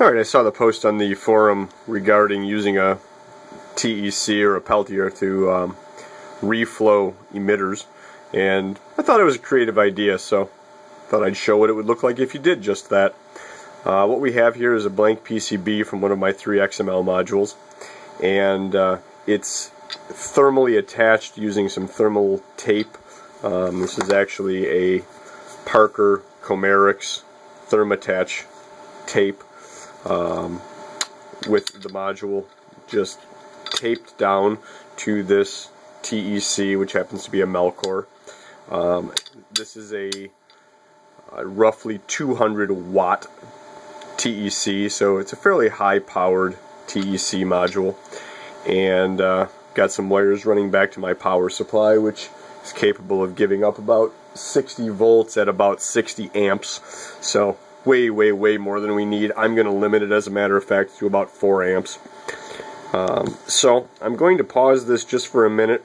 Alright, I saw the post on the forum regarding using a TEC or a Peltier to reflow emitters, and I thought it was a creative idea, so thought I'd show what it would look like if you did just that. What we have here is a blank PCB from one of my 3 XML modules, and it's thermally attached using some thermal tape. This is actually a Parker Comerix Thermattach tape with the module just taped down to this TEC, which happens to be a Melcor. This is a roughly 200 watt TEC, so it's a fairly high powered TEC module, and got some wires running back to my power supply, which is capable of giving up about 60 volts at about 60 amps, so way more than we need. I'm going to limit it, as a matter of fact, to about 4 amps. So I'm going to pause this just for a minute,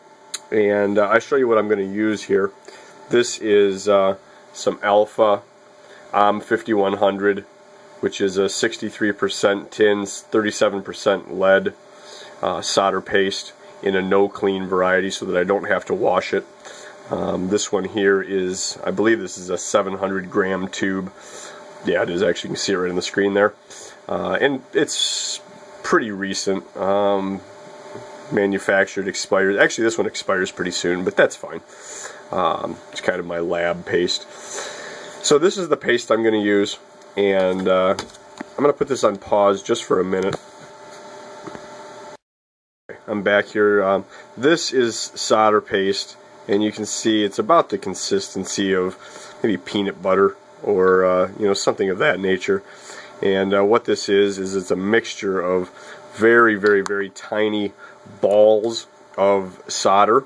and I'll show you what I'm going to use here. This is some Alpha 5100, which is a 63% tin, 37% lead solder paste in a no clean variety, so that I don't have to wash it. This one here is, I believe this is a 700 gram tube. Yeah, it is, actually. You can see it right on the screen there. And it's pretty recent. Manufactured, expires. Actually, this one expires pretty soon, but that's fine. It's kind of my lab paste. So this is the paste I'm going to use, and I'm going to put this on pause just for a minute. I'm back here. This is solder paste, and you can see it's about the consistency of maybe peanut butter or you know, something of that nature. And what this is it's a mixture of very tiny balls of solder,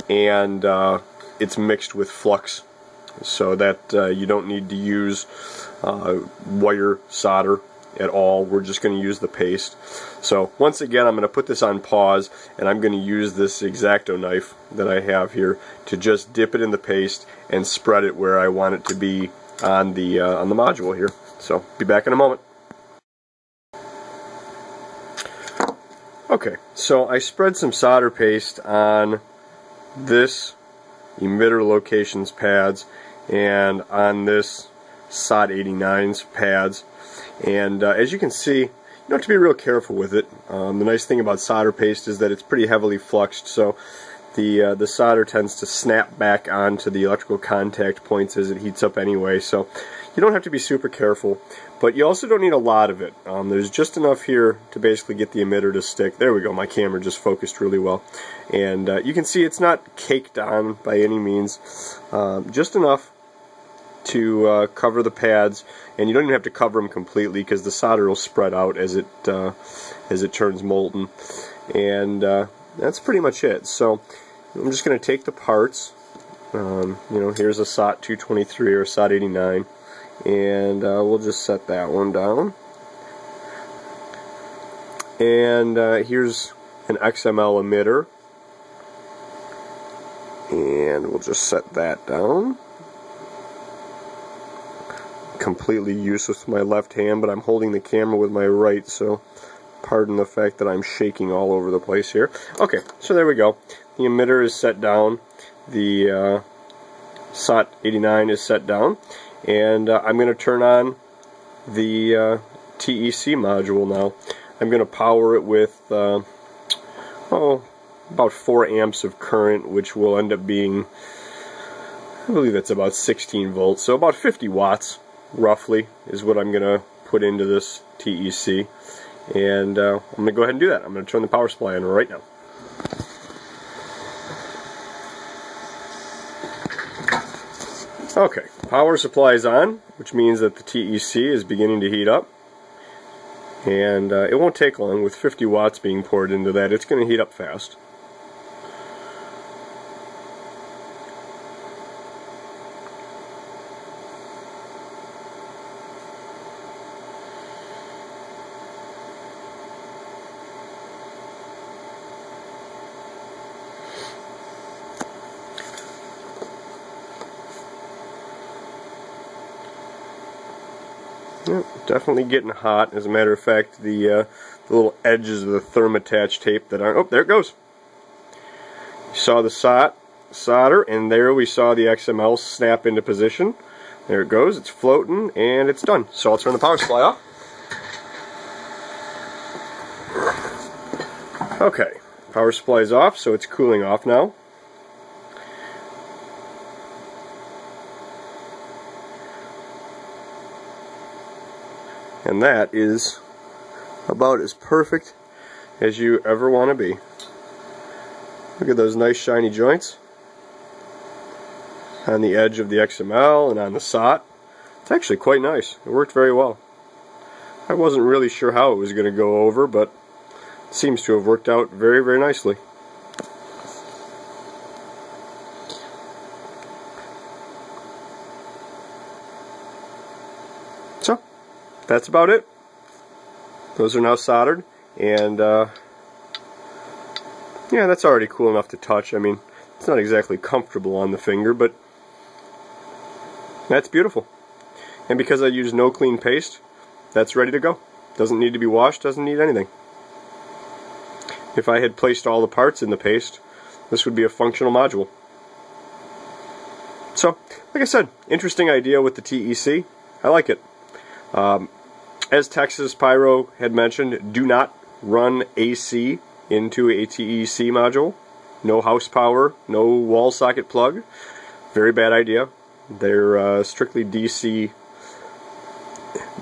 and it's mixed with flux, so that you don't need to use wire solder at all. We're just going to use the paste. So once again, I'm going to put this on pause, and I'm going to use this X-Acto knife that I have here to just dip it in the paste and spread it where I want it to be on the module here. So be back in a moment. Okay, so I spread some solder paste on this emitter locations pads and on this SOD 89's pads, and as you can see, you have to be real careful with it. The nice thing about solder paste is that it's pretty heavily fluxed, so the solder tends to snap back onto the electrical contact points as it heats up anyway, so you don't have to be super careful, but you also don't need a lot of it. There's just enough here to basically get the emitter to stick. There we go, my camera just focused really well. And you can see it's not caked on by any means, just enough to cover the pads, and you don't even have to cover them completely because the solder will spread out as it turns molten. And that's pretty much it. So I'm just going to take the parts. You know, here's a SOD 223 or a SOD 89. And we'll just set that one down. And here's an XML emitter, and we'll just set that down. Completely useless with my left hand, but I'm holding the camera with my right, so pardon the fact that I'm shaking all over the place here. Okay, so there we go. The emitter is set down. The SOD 89 is set down. And I'm going to turn on the TEC module now. I'm going to power it with about 4 amps of current, which will end up being, I believe that's about 16 volts, so about 50 watts roughly is what I'm going to put into this TEC. And I'm going to go ahead and do that. I'm going to turn the power supply on right now. Okay, power supply is on, which means that the TEC is beginning to heat up. And it won't take long. With 50 watts being poured into that, it's going to heat up fast. Yep, definitely getting hot. As a matter of fact, the little edges of the therm-attached tape that aren't... Oh, there it goes. You saw the solder, and there we saw the XML snap into position. There it goes. It's floating, and it's done. So I'll turn the power supply off. Okay, power supply is off, so it's cooling off now. And that is about as perfect as you ever want to be. Look at those nice shiny joints on the edge of the XML and on the SOT. It's actually quite nice. It worked very well. I wasn't really sure how it was going to go over, but it seems to have worked out very, very nicely. So, that's about it. Those are now soldered, and yeah, that's already cool enough to touch. I mean, it's not exactly comfortable on the finger, but that's beautiful. And because I use no clean paste, that's ready to go. Doesn't need to be washed, doesn't need anything. If I had placed all the parts in the paste, this would be a functional module. So, like I said, interesting idea with the TEC. I like it. As Texas Pyro had mentioned, do not run AC into a TEC module. No house power, no wall socket plug. Very bad idea. They're strictly DC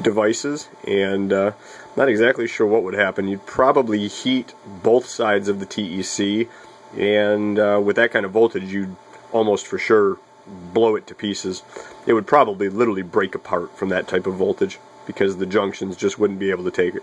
devices, and not exactly sure what would happen. You'd probably heat both sides of the TEC, and with that kind of voltage, you'd almost for sure blow it to pieces. It would probably literally break apart from that type of voltage, because the junctions just wouldn't be able to take it.